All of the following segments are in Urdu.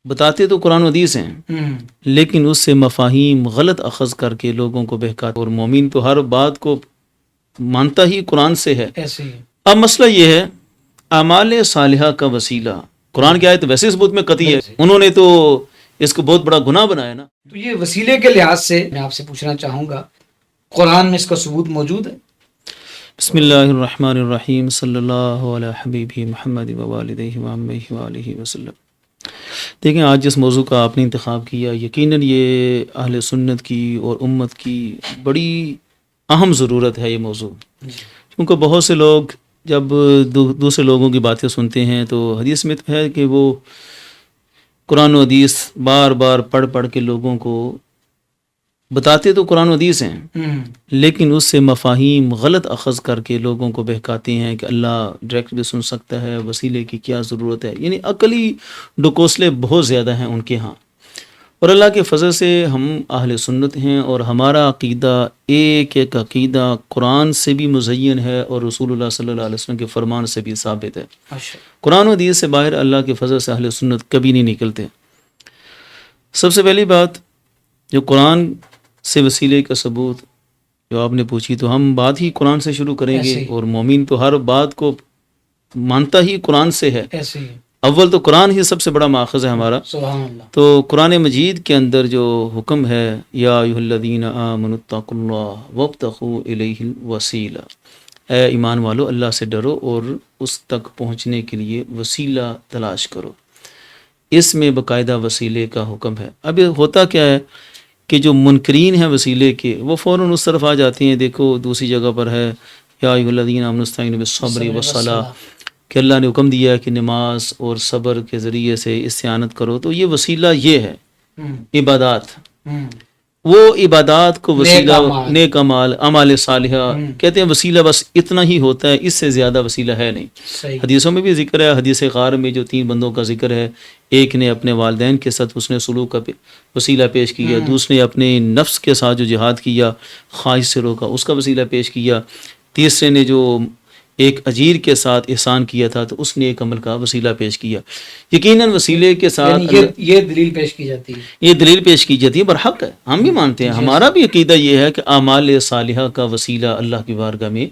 بتاتے تو قرآن و حدیث ہیں لیکن اس سے مفاہیم غلط اخذ کر کے لوگوں کو بہکاتے، اور مومن تو ہر بات کو مانتا ہی قرآن سے ہے۔ ایسے ہی اب مسئلہ یہ ہے اعمال صالحہ کا وسیلہ، قرآن کی آیت ویسے ثبوت میں قطعی ہے، انہوں نے تو اس کو بہت بڑا گناہ بنایا نا۔ تو یہ وسیلے کے لحاظ سے میں آپ سے پوچھنا چاہوں گا، قرآن میں اس کا ثبوت موجود ہے؟ بسم اللہ الرحمن الرحیم، صلی اللہ علی حبیبہ محمد ووالدہ وعمہ وآلہ وسلم۔ دیکھیں آج جس موضوع کا آپ نے انتخاب کیا، یقیناً یہ اہل سنت کی اور امت کی بڑی اہم ضرورت ہے یہ موضوع، کیونکہ بہت سے لوگ جب دوسرے لوگوں کی باتیں سنتے ہیں تو حدیث میں تو ہے کہ وہ قرآن و حدیث بار بار پڑھ پڑھ کے لوگوں کو بتاتے تو قرآن و حدیث ہیں لیکن اس سے مفاہیم غلط اخذ کر کے لوگوں کو بہکاتے ہیں کہ اللہ ڈائریکٹ بھی سن سکتا ہے، وسیلے کی کیا ضرورت ہے، یعنی عقلی ڈکوسلے بہت زیادہ ہیں ان کے ہاں۔ اور اللہ کے فضل سے ہم اہل سنت ہیں اور ہمارا عقیدہ ایک عقیدہ قرآن سے بھی مزین ہے اور رسول اللہ صلی اللہ علیہ وسلم کے فرمان سے بھی ثابت ہے۔ قرآن و حدیث سے باہر اللہ کے فضل سے اہل سنت کبھی نہیں نکلتے۔ سب سے پہلی بات جو قرآن سے وسیلے کا ثبوت جو آپ نے پوچھی، تو ہم بات ہی قرآن سے شروع کریں گے، اور مومن تو ہر بات کو مانتا ہی قرآن سے ہے۔ اول تو قرآن ہی سب سے بڑا ماخذ ہے ہمارا۔ سبحان اللہ۔ تو قرآن مجید کے اندر جو حکم ہے یا ایھا الذین آمنوا اتقوا اللہ وابتغوا الیہ الوسیلہ، اے ایمان والو اللہ سے ڈرو اور اس تک پہنچنے کے لیے وسیلہ تلاش کرو۔ اس میں باقاعدہ وسیلے کا حکم ہے۔ اب یہ ہوتا کیا ہے کہ جو منکرین ہیں وسیلے کے، وہ فوراً اس طرف آ جاتے ہیں۔ دیکھو دوسری جگہ پر ہے یا ایھا الذین آمنوا استعینوا بالصبر والصلاۃ، کہ اللہ نے حکم دیا ہے کہ نماز اور صبر کے ذریعے سے استعانت کرو۔ تو یہ وسیلہ یہ ہے عبادات، وہ عبادات کو وسیلہ، نیک اعمال، اعمال صالحہ کہتے ہیں۔ وسیلہ بس اتنا ہی ہوتا ہے، اس سے زیادہ وسیلہ ہے نہیں۔ حدیثوں میں بھی ذکر ہے، حدیث غار میں جو 3 بندوں کا ذکر ہے، ایک نے اپنے والدین کے ساتھ اس نے سلوک کا وسیلہ پیش کیا، دوسرے نے اپنے نفس کے ساتھ جو جہاد کیا، خواہش سے روکا، اس کا وسیلہ پیش کیا، تیسرے نے جو ایک اجیر کے ساتھ احسان کیا تھا تو اس نے ایک عمل کا وسیلہ پیش کیا۔ یقیناً وسیلے کے ساتھ یہ دلیل پیش کی جاتی ہے، یہ دلیل پیش کی جاتی ہے، برحق ہے، ہم بھی مانتے ہیں۔ ہمارا بھی عقیدہ یہ ہے کہ اعمال صالحہ کا وسیلہ اللہ کی بارگاہ میں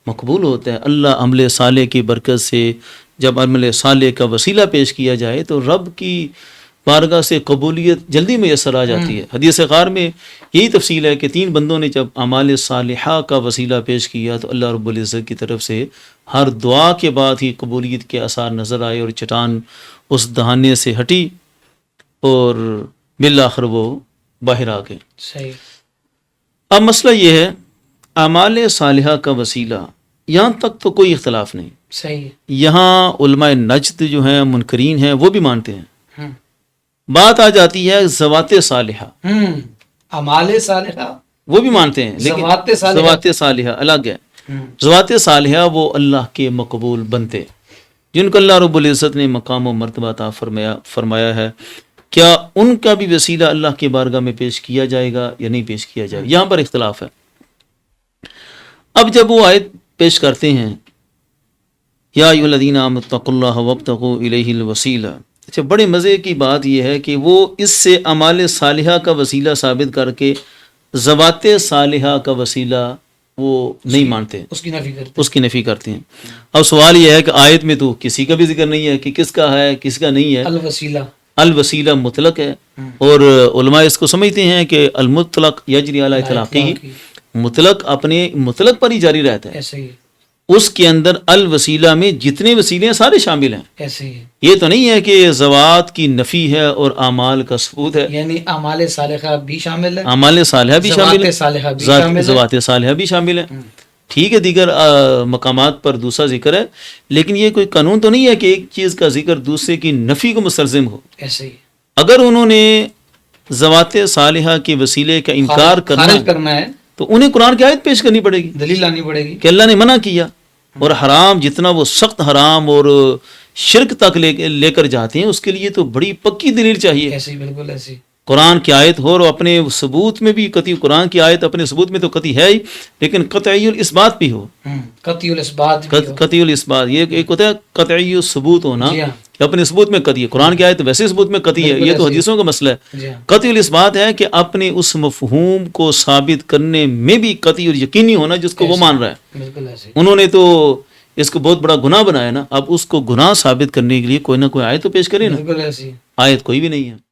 مقبول ہوتا ہے۔ اللہ عمل صالح کی برکت سے جب عمل صالح کا وسیلہ پیش کیا جائے تو رب کی بارگاہ سے قبولیت جلدی میسر آ جاتی ہے۔ حدیث غار میں یہی تفصیل ہے کہ 3 بندوں نے جب اعمال صالحہ کا وسیلہ پیش کیا تو اللہ رب العزت کی طرف سے ہر دعا کے بعد ہی قبولیت کے آثار نظر آئے اور چٹان اس دہانے سے ہٹی اور بالآخر وہ باہر آ گئے۔ صحیح۔ اب مسئلہ یہ ہے اعمال صالحہ کا وسیلہ، یہاں تک تو کوئی اختلاف نہیں۔ صحیح۔ یہاں علماء نجد جو ہیں، منکرین ہیں، وہ بھی مانتے ہیں۔ بات آ جاتی ہے ذوات صالحہ، اعمال صالحہ وہ بھی مانتے ہیں، لیکن ذوات صالحہ الگ ہے۔ ذوات صالحہ وہ اللہ کے مقبول بنتے جن کو اللہ رب العزت نے مقام و مرتبہ عطا فرمایا ہے، کیا ان کا بھی وسیلہ اللہ کی بارگاہ میں پیش کیا جائے گا یا نہیں پیش کیا جائے گا، یہاں پر اختلاف ہے۔ اب جب وہ آیت پیش کرتے ہیں یا ایھا الذین آمنوا اتقوا اللہ وابتغوا الیہ الوسیلہ، اچھا بڑے مزے کی بات یہ ہے کہ وہ اس سے اعمال صالحہ کا وسیلہ ثابت کر کے ذوات صالحہ کا وسیلہ وہ نہیں مانتے، اس کی نفی کرتے ہیں۔ اب سوال یہ ہے کہ آیت میں تو کسی کا بھی ذکر نہیں ہے کہ کس کا ہے کس کا نہیں ہے۔ الوسیلہ مطلق ہے، اور علماء اس کو سمجھتے ہیں کہ المطلق یجری علی اطلاقہ، مطلق اپنے مطلق پر ہی جاری رہتا ہے۔ اس کے اندر الوسیلہ میں جتنے وسیلے ہیں سارے شامل ہیں۔ یہ تو نہیں ہے کہ ذوات کی نفی ہے اور اعمال کا ثبوت ہے، یعنی اعمال صالحہ بھی شامل ہے، اعمال صالحہ بھی شامل ہے، ذوات صالحہ بھی شامل ہے۔ ٹھیک ہے، دیگر مقامات پر دوسرا ذکر ہے، لیکن یہ کوئی قانون تو نہیں ہے کہ ایک چیز کا ذکر دوسرے کی نفی کو مستلزم ہو۔ اگر انہوں نے ذوات صالحہ کے وسیلے کا انکار کرنا ہے تو انہیں قرآن کی آیت پیش کرنی پڑے گی، دلیل لانی پڑے گی کہ اللہ نے منع کیا، اور حرام جتنا وہ سخت حرام اور شرک تک لے کر جاتے ہیں اس کے لیے تو بڑی پکی دلیل چاہیے۔ ایسی بالکل ایسی قرآن کی آیت ہو اور اپنے ثبوت میں بھی قطعی، قرآن کی آیت اپنے ثبوت میں تو قطعی ہے ہی، لیکن قطعی الاثبات بھی ہو، قطعی الاثبات، قطعی الاثبات، یہ ایک ہوتا ہے قطعی ثبوت ہونا کہ کہ اپنے ثبوت میں قطعی ہے. قرآن کی آیت تو ویسے ثبوت میں قطعی ہے, یہ تو حدیثوں کا مسئلہ ہے. جی ہاں. قطعی الاثبات ہے کہ اپنے اس مفہوم کو ثابت کرنے میں بھی قطعی اور یقینی ہونا جس کو وہ مان رہا ہے. بالکل ایسے. انہوں نے تو اس کو بہت بڑا گناہ بنایا نا, اب اس کو گناہ ثابت کرنے کے لیے کوئی نہ کوئی آیت تو پیش کرے نا. بالکل ایسے. آیت کوئی بھی نہیں ہے.